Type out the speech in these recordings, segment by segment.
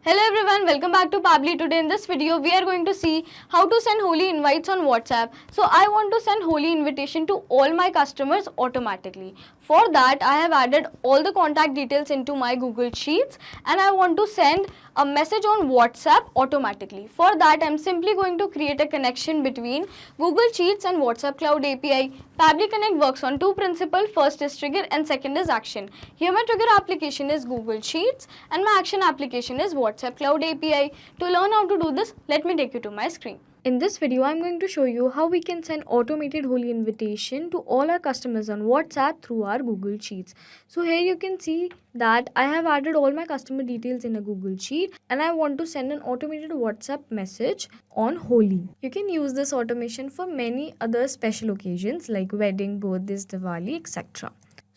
Hello everyone, welcome back to Pabbly. Today in this video we are going to see how to send Holi invites on WhatsApp. So I want to send Holi invitation to all my customers automatically. For that I have added all the contact details into my Google Sheets and I want to send a message on WhatsApp automatically. For that I am simply going to create a connection between Google Sheets and WhatsApp Cloud API. Pabbly Connect works on two principles. First is trigger and second is action. Here my trigger application is Google Sheets and my action application is WhatsApp Cloud API. To learn how to do this, let me take you to my screen. In this video, I'm going to show you how we can send automated Holi invitation to all our customers on WhatsApp through our Google Sheets. So here you can see that I have added all my customer details in a Google Sheet and I want to send an automated WhatsApp message on Holi. You can use this automation for many other special occasions like wedding, birthdays, Diwali, etc.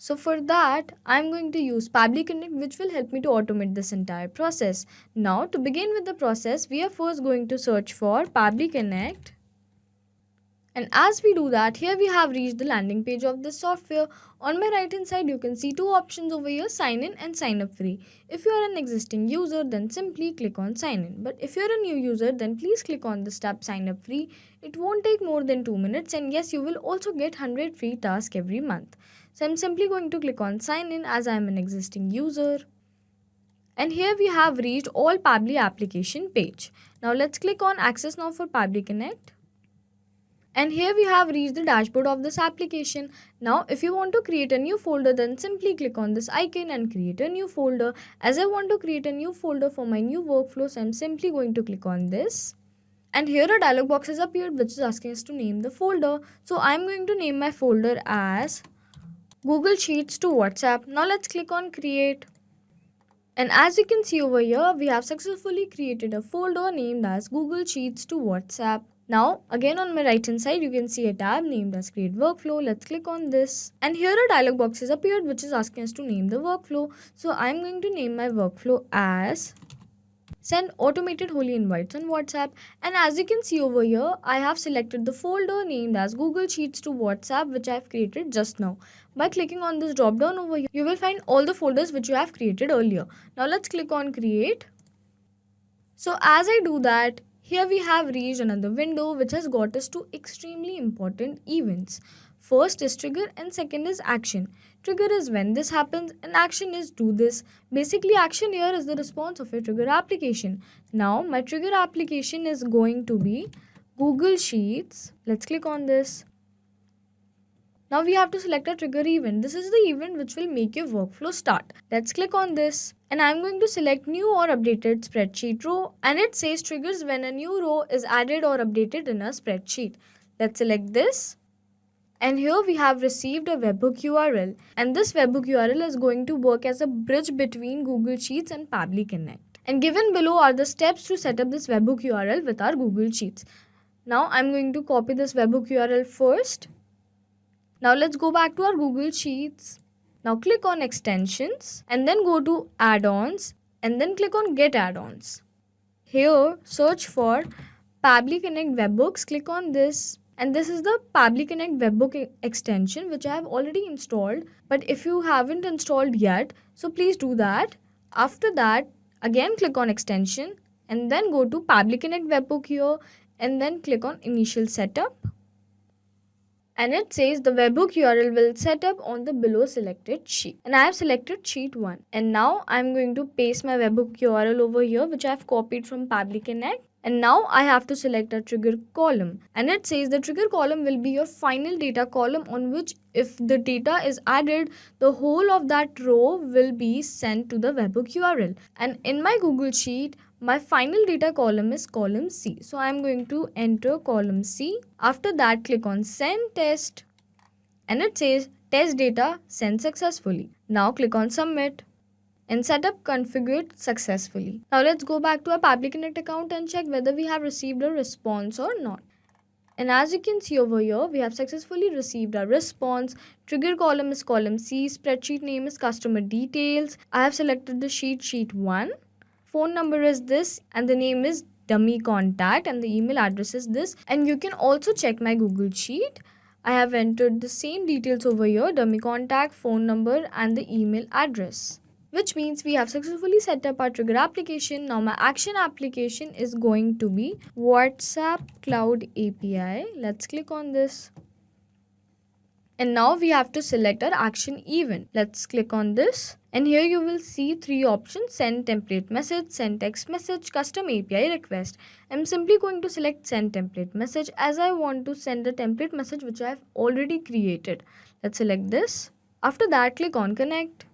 So for that, I'm going to use Pabbly Connect, which will help me to automate this entire process. Now to begin with the process, we are first going to search for Pabbly Connect. And as we do that, here we have reached the landing page of this software. On my right hand side, you can see two options over here, sign in and sign up free. If you are an existing user, then simply click on sign in. But if you are a new user, then please click on this tab sign up free. It won't take more than 2 minutes and yes, you will also get 100 free tasks every month. So I'm simply going to click on sign in as I am an existing user. And here we have reached all Pabbly application page. Now let's click on access now for Pabbly Connect. And here we have reached the dashboard of this application. Now if you want to create a new folder, then simply click on this icon and create a new folder. As I want to create a new folder for my new workflow, so I'm simply going to click on this. And here a dialog box has appeared which is asking us to name the folder. So I'm going to name my folder as Google Sheets to WhatsApp. Now let's click on create. And as you can see over here, we have successfully created a folder named as Google Sheets to WhatsApp. Now again on my right hand side, you can see a tab named as create workflow. Let's click on this. And here a dialog box has appeared which is asking us to name the workflow. So I'm going to name my workflow as send automated Holi invites on WhatsApp. And as you can see over here, I have selected the folder named as Google Sheets to WhatsApp which I have created just now. By clicking on this drop down over here, you will find all the folders which you have created earlier. Now let's click on create. So as I do that, here we have reached another window which has got us to extremely important events. First is trigger and second is action. Trigger is when this happens and action is do this. Basically action here is the response of a trigger application. Now my trigger application is going to be Google Sheets. Let's click on this. Now we have to select a trigger event. This is the event which will make your workflow start. Let's click on this. And I'm going to select new or updated spreadsheet row. And it says triggers when a new row is added or updated in a spreadsheet. Let's select this. And here we have received a webhook URL. And this webhook URL is going to work as a bridge between Google Sheets and Pabbly Connect. And given below are the steps to set up this webhook URL with our Google Sheets. Now I'm going to copy this webhook URL first. Now let's go back to our Google Sheets. Now click on extensions and then go to add-ons and then click on get add-ons. Here search for Pabbly Connect webhooks. Click on this. And this is the Pabbly Connect webhook extension which I have already installed. But if you haven't installed yet, so please do that. After that, again click on extension and then go to Pabbly Connect webhook here and then click on initial setup. And it says the webhook URL will set up on the below selected sheet. And I have selected sheet 1. And now I'm going to paste my webhook URL over here which I have copied from Pabbly Connect. And now I have to select a trigger column. And it says the trigger column will be your final data column on which if the data is added, the whole of that row will be sent to the webhook URL. And in my Google Sheet, my final data column is column C. So I'm going to enter column C. After that, click on send test. And it says test data sent successfully. Now click on submit. And setup configured successfully. Now let's go back to our Pabbly Connect account and check whether we have received a response or not. And as you can see over here, we have successfully received a response. Trigger column is column C. Spreadsheet name is customer details. I have selected the sheet 1. Phone number is this and the name is dummy contact and the email address is this. And you can also check my Google Sheet. I have entered the same details over here, dummy contact, phone number and the email address. which means we have successfully set up our trigger application. Now my action application is going to be WhatsApp Cloud API. Let's click on this. And now we have to select our action event. Let's click on this. And here you will see three options: send template message, send text message, custom API request. I'm simply going to select send template message as I want to send a template message which I have already created. Let's select this. After that, click on connect.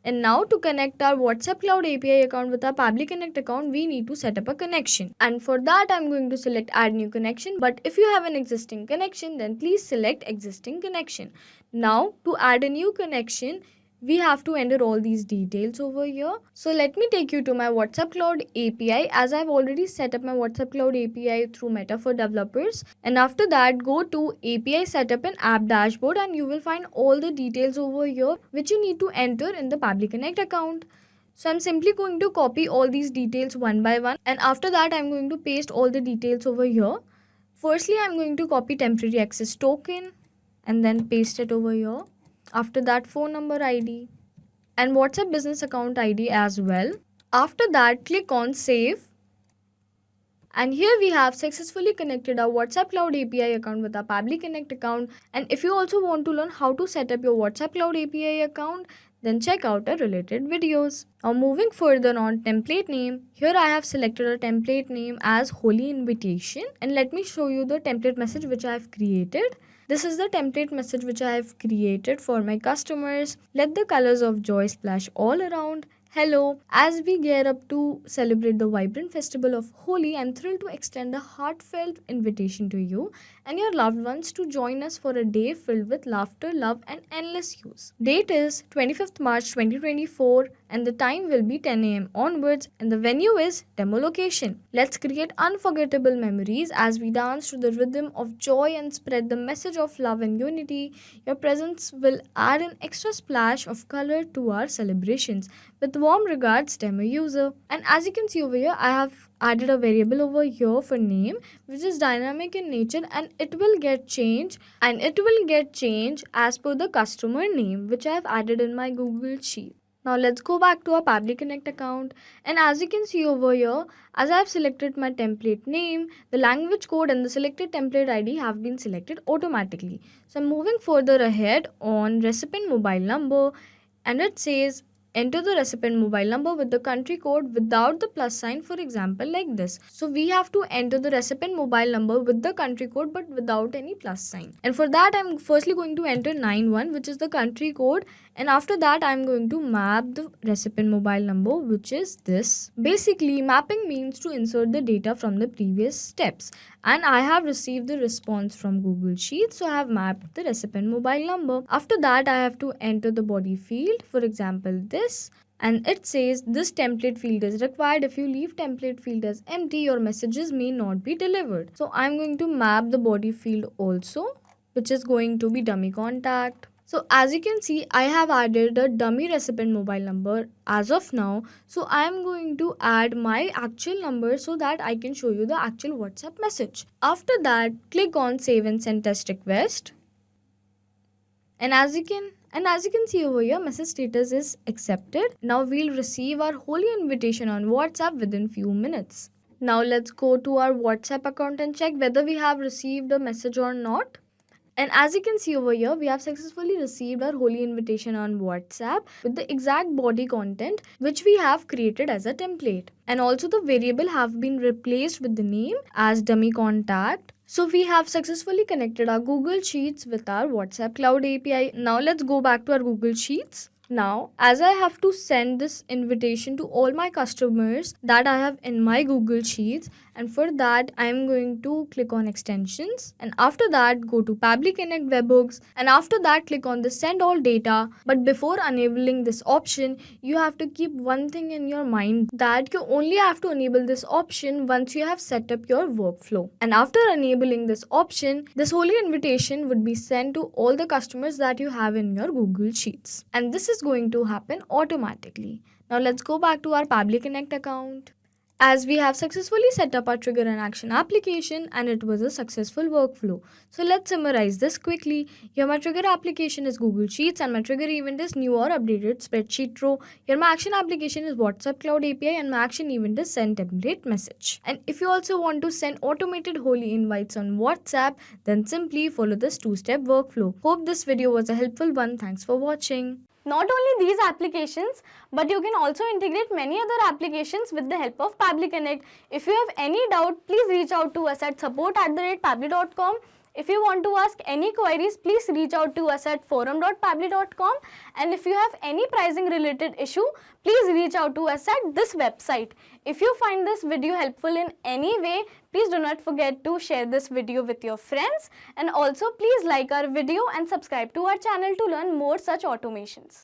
And now to connect our WhatsApp Cloud API account with our Pabbly Connect account, we need to set up a connection. And for that, I'm going to select add new connection. But if you have an existing connection, then please select existing connection. Now to add a new connection, we have to enter all these details over here. So let me take you to my WhatsApp Cloud API, as I've already set up my WhatsApp Cloud API through Meta for developers. And after that, go to API setup and app dashboard, and you will find all the details over here which you need to enter in the Pabbly Connect account. So I'm simply going to copy all these details one by one, and after that I'm going to paste all the details over here. Firstly, I'm going to copy temporary access token and then paste it over here. After that, phone number ID and WhatsApp business account ID as well. After that, click on save. And here we have successfully connected our WhatsApp Cloud API account with our Pabbly Connect account. And if you also want to learn how to set up your WhatsApp Cloud API account, then check out our related videos. Now moving further on template name, here I have selected a template name as Holi invitation, and let me show you the template message which I have created. This is the template message which I have created for my customers. Let the colors of joy splash all around. Hello, as we gear up to celebrate the vibrant festival of Holi, I'm thrilled to extend a heartfelt invitation to you and your loved ones to join us for a day filled with laughter, love, and endless use. Date is 25th March 2024 and the time will be 10 a.m. onwards, and the venue is demo location. Let's create unforgettable memories as we dance to the rhythm of joy and spread the message of love and unity. Your presence will add an extra splash of color to our celebrations. With warm regards, demo user. And as you can see over here, I have added a variable over here for name which is dynamic in nature, and it will get changed as per the customer name which I have added in my Google Sheet. Now let's go back to our Pabbly Connect account, and as you can see over here, as I have selected my template name, the language code and the selected template ID have been selected automatically. So I'm moving further ahead on recipient mobile number, and it says enter the recipient mobile number with the country code without the plus sign, for example like this. So we have to enter the recipient mobile number with the country code but without any plus sign. And for that, I'm firstly going to enter 91, which is the country code, and after that I'm going to map the recipient mobile number, which is this. Basically, mapping means to insert the data from the previous steps, and I have received the response from Google Sheets, so I have mapped the recipient mobile number. After that, I have to enter the body field, for example this, and it says this template field is required. If you leave template field as empty, your messages may not be delivered. So I'm going to map the body field also, which is going to be dummy contact. So as you can see, I have added a dummy recipient mobile number as of now. So I am going to add my actual number so that I can show you the actual WhatsApp message. After that, click on save and send test request. And as you can see over here, message status is accepted. Now we'll receive our Holi invitation on WhatsApp within few minutes. Now let's go to our WhatsApp account and check whether we have received a message or not. And as you can see over here, we have successfully received our Holi invitation on WhatsApp with the exact body content which we have created as a template. And also the variable have been replaced with the name as dummy contact. So we have successfully connected our Google Sheets with our WhatsApp Cloud API. Now let's go back to our Google Sheets. Now, as I have to send this invitation to all my customers that I have in my Google Sheets, and for that I am going to click on extensions, and after that go to Pabbly Connect webhooks, and after that click on the send all data. But before enabling this option, you have to keep one thing in your mind, that you only have to enable this option once you have set up your workflow. And after enabling this option, this Holi invitation would be sent to all the customers that you have in your Google Sheets, and this is going to happen automatically. Now let's go back to our Pabbly Connect account. as we have successfully set up our trigger and action application and it was a successful workflow. So let's summarize this quickly. Here my trigger application is Google Sheets and my trigger event is new or updated spreadsheet row. Here my action application is WhatsApp Cloud API and my action event is send template message. And if you also want to send automated Holi invites on WhatsApp, then simply follow this two-step workflow. Hope this video was a helpful one. Thanks for watching. Not only these applications, but you can also integrate many other applications with the help of Pabbly Connect. If you have any doubt, please reach out to us at support@pabbly.com. If you want to ask any queries, please reach out to us at forum.pabbly.com. And if you have any pricing related issue, please reach out to us at this website. If you find this video helpful in any way, please do not forget to share this video with your friends. And also please like our video and subscribe to our channel to learn more such automations.